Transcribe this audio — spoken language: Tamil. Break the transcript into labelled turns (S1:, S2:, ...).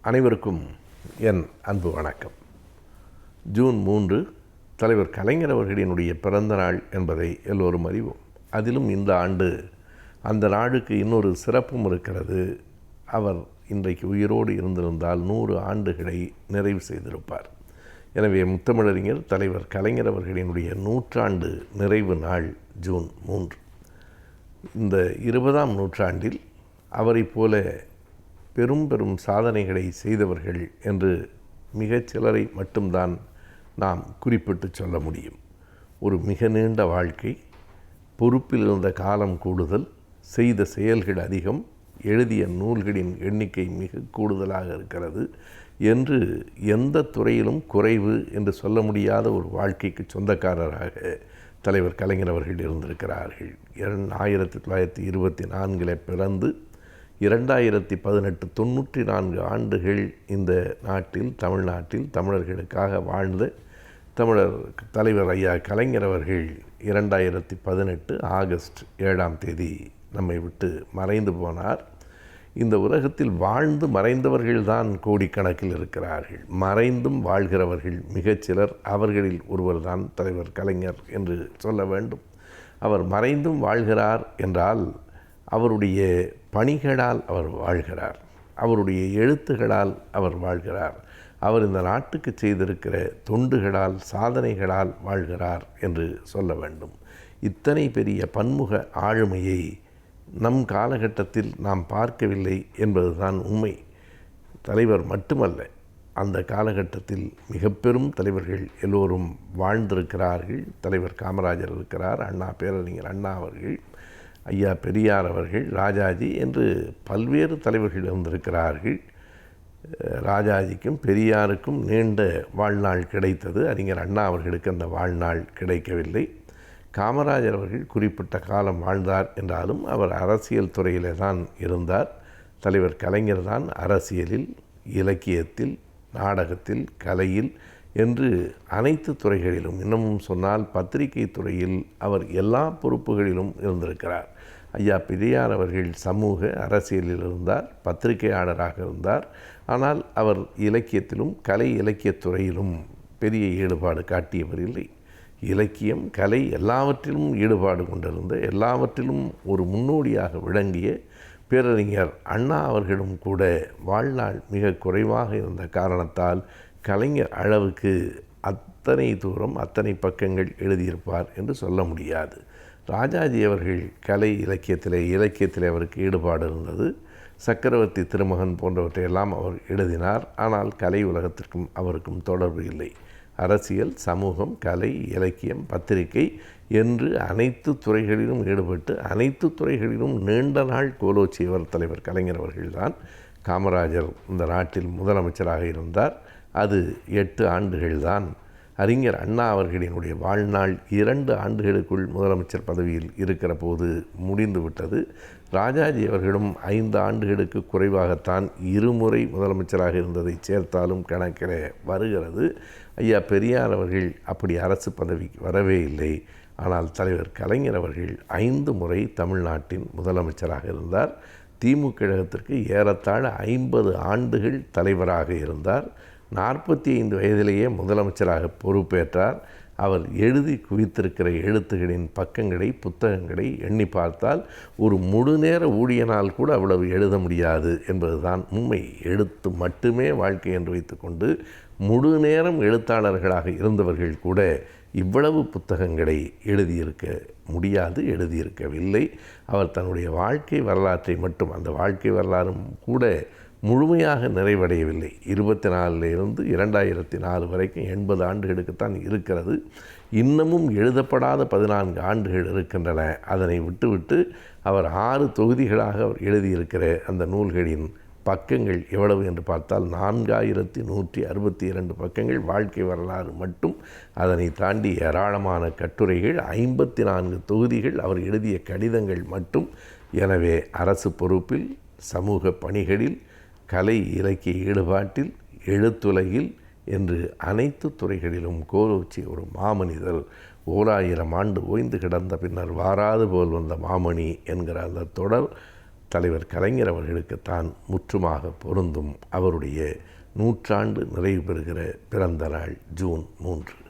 S1: அனைவருக்கும் என் அன்பு வணக்கம். ஜூன் 3 தலைவர் கலைஞர் அவர்களினுடைய பிறந்த நாள் என்பதை எல்லோரும் அறிவோம். அதிலும் இந்த ஆண்டு அந்த நாளுக்கு இன்னொரு சிறப்பும் இருக்கிறது. அவர் இன்றைக்கு உயிரோடு இருந்திருந்தால் 100 ஆண்டுகளை நிறைவு செய்திருப்பார். எனவே முத்தமிழறிஞர் தலைவர் கலைஞர் அவர்களினுடைய 100ஆண்டு நிறைவு நாள் ஜூன் 3. இந்த 20ஆம் நூற்றாண்டில் அவரை போல பெரும் பெரும் சாதனைகளை செய்தவர்கள் என்று மிகச் சிலரை மட்டும்தான் நாம் குறிப்பிட்டு சொல்ல முடியும். ஒரு மிக நீண்ட வாழ்க்கை, பொறுப்பில் இருந்த காலம் கூடுதல், செய்த செயல்கள் அதிகம், எழுதிய நூல்களின் எண்ணிக்கை மிக கூடுதலாக இருக்கிறது என்று எந்த துறையிலும் குறைவு என்று சொல்ல முடியாத ஒரு வாழ்க்கைக்கு சொந்தக்காரராக தலைவர் கலைஞர் அவர்கள் இருந்திருக்கிறார்கள். 1924 பிறந்து 2018 94 ஆண்டுகள் இந்த நாட்டில், தமிழ்நாட்டில் தமிழர்களுக்காக வாழ்ந்த தமிழர் தலைவர் ஐயா கலைஞர் அவர்கள் 2018 ஆகஸ்ட் 7ஆம் தேதி நம்மை விட்டு மறைந்து போனார். இந்த உலகத்தில் வாழ்ந்து மறைந்தவர்கள்தான் கோடிக்கணக்கில் இருக்கிறார்கள். மறைந்தும் வாழ்கிறவர்கள் மிகச்சிலர். அவர்களில் ஒருவர்தான் தலைவர் கலைஞர் என்று சொல்ல வேண்டும். அவர் மறைந்தும் வாழ்கிறார் என்றால் அவருடைய பணிகளால் அவர் வாழ்கிறார், அவருடைய எழுத்துகளால் அவர் வாழ்கிறார், அவர் இந்த நாட்டுக்கு செய்திருக்கிற தொண்டுகளால், சாதனைகளால் வாழ்கிறார் என்று சொல்ல வேண்டும். இத்தனை பெரிய பன்முக ஆளுமையை நம் காலகட்டத்தில் நாம் பார்க்கவில்லை என்பதுதான் உண்மை. தலைவர் மட்டுமல்ல, அந்த காலகட்டத்தில் மிக பெரும் தலைவர்கள் எல்லோரும் வாழ்ந்திருக்கிறார்கள். தலைவர் காமராஜர் இருக்கிறார், அண்ணா பேரறிஞர் அண்ணா அவர்கள், ஐயா பெரியார் அவர்கள், ராஜாஜி என்று பல்வேறு தலைவர்கள் இருந்திருக்கிறார்கள். ராஜாஜிக்கும் பெரியாருக்கும் நீண்ட வாழ்நாள் கிடைத்தது. அறிஞர் அண்ணா அவர்களுக்கு அந்த வாழ்நாள் கிடைக்கவில்லை. காமராஜர் அவர்கள் குறிப்பிட்ட காலம் வாழ்ந்தார் என்றாலும் அவர் அரசியல் துறையிலே தான் இருந்தார். தலைவர் கலைஞர் தான் அரசியலில், இலக்கியத்தில், நாடகத்தில், கலையில் என்று அனைத்து துறைகளிலும், இன்னமும் சொன்னால் பத்திரிகை துறையில் அவர் எல்லா பொறுப்புகளிலும் இருந்திருக்கிறார். ஐயா பெரியார் அவர்கள் சமூக அரசியலில் இருந்தார், பத்திரிகையாளராக இருந்தார். ஆனால் அவர் இலக்கியத்திலும் கலை இலக்கியத் துறையிலும் பெரிய ஈடுபாடு காட்டியவர் இல்லை. இலக்கியம், கலை எல்லாவற்றிலும் ஈடுபாடு கொண்டிருந்த, எல்லாவற்றிலும் ஒரு முன்னோடியாக விளங்கிய பேரறிஞர் அண்ணா அவர்களும் கூட வாழ்நாள் மிக குறைவாக இருந்த காரணத்தால் கலைஞர் அளவுக்கு அத்தனை தூரம், அத்தனை பக்கங்கள் எழுதியிருப்பார் என்று சொல்ல முடியாது. ராஜாஜி அவர்கள் கலை இலக்கியத்திலே அவருக்கு ஈடுபாடு இருந்தது. சக்கரவர்த்தி திருமகன் போன்றவற்றையெல்லாம் அவர் எழுதினார். ஆனால் கலை உலகத்திற்கும் அவருக்கும் தொடர்பு இல்லை. அரசியல், சமூகம், கலை, இலக்கியம், பத்திரிகை என்று அனைத்து துறைகளிலும் ஈடுபட்டு அனைத்து துறைகளிலும் நீண்ட நாள் கோலோச்சியவர் தலைவர் கலைஞர் அவர்கள்தான். காமராஜர் இந்த நாட்டில் முதலமைச்சராக இருந்தார். அது 8 ஆண்டுகள்தான். அறிஞர் அண்ணா அவர்களினுடைய வாழ்நாள் 2 ஆண்டுகளுக்குள் முதலமைச்சர் பதவியில் இருக்கிற போது முடிந்துவிட்டது. ராஜாஜி அவர்களும் 5 ஆண்டுகளுக்கு குறைவாகத்தான் 2 முறை முதலமைச்சராக இருந்ததை சேர்த்தாலும் கணக்கில் வருகிறது. ஐயா பெரியார் அவர்கள் அப்படி அரசு பதவிக்கு வரவே இல்லை. ஆனால் தலைவர் கலைஞர் அவர்கள் 5 முறை தமிழ்நாட்டின் முதலமைச்சராக இருந்தார். திமுக கழகத்திற்கு ஏறத்தாழ 50 ஆண்டுகள் தலைவராக இருந்தார். 45 வயதிலேயே முதலமைச்சராக பொறுப்பேற்றார். அவர் எழுதி குவித்திருக்கிற எழுத்துகளின் பக்கங்களை, புத்தகங்களை எண்ணி பார்த்தால் ஒரு முழுநேர ஊழியனால் கூட அவ்வளவு எழுத முடியாது என்பதுதான் உண்மை. எழுத்து மட்டுமே வாழ்க்கை என்று வைத்துக்கொண்டு முழு நேரம் எழுத்தாளர்களாக இருந்தவர்கள் கூட இவ்வளவு புத்தகங்களை எழுதியிருக்க முடியாது, எழுதியிருக்கவில்லை. அவர் தன்னுடைய வாழ்க்கை வரலாற்றை மட்டும், அந்த வாழ்க்கை வரலாறும் கூட முழுமையாக நிறைவடையவில்லை. 24லிருந்து 2004 வரைக்கும் 80 ஆண்டுகளுக்குத்தான் இருக்கிறது. இன்னமும் எழுதப்படாத 14 ஆண்டுகள் இருக்கின்றன. அதனை விட்டுவிட்டு அவர் 6 தொகுதிகளாக அவர் எழுதியிருக்கிற அந்த நூல்களின் பக்கங்கள் எவ்வளவு என்று பார்த்தால் 4162 பக்கங்கள் வாழ்க்கை வரலாறு மட்டும். அதனை தாண்டி ஏராளமான கட்டுரைகள், 54 தொகுதிகள், அவர் எழுதிய கடிதங்கள் மட்டும். எனவே அரசு பொறுப்பில், சமூக பணிகளில், கலை இலக்கிய ஈடுபாட்டில், எழுத்துலகில் என்று அனைத்து துறைகளிலும் கோலோச்சிய ஒரு மாமனிதர். 1000 ஆண்டு ஓய்ந்து கிடந்த பின்னர் வாராது போல் வந்த மாமணி என்கிற அந்த தொடர் தலைவர் கலைஞர் அவர்களுக்குத்தான் முற்றுமாக பொருந்தும். அவருடைய 100 ஆண்டு நிறைவு பெறுகிற பிறந்த நாள் ஜூன் 3.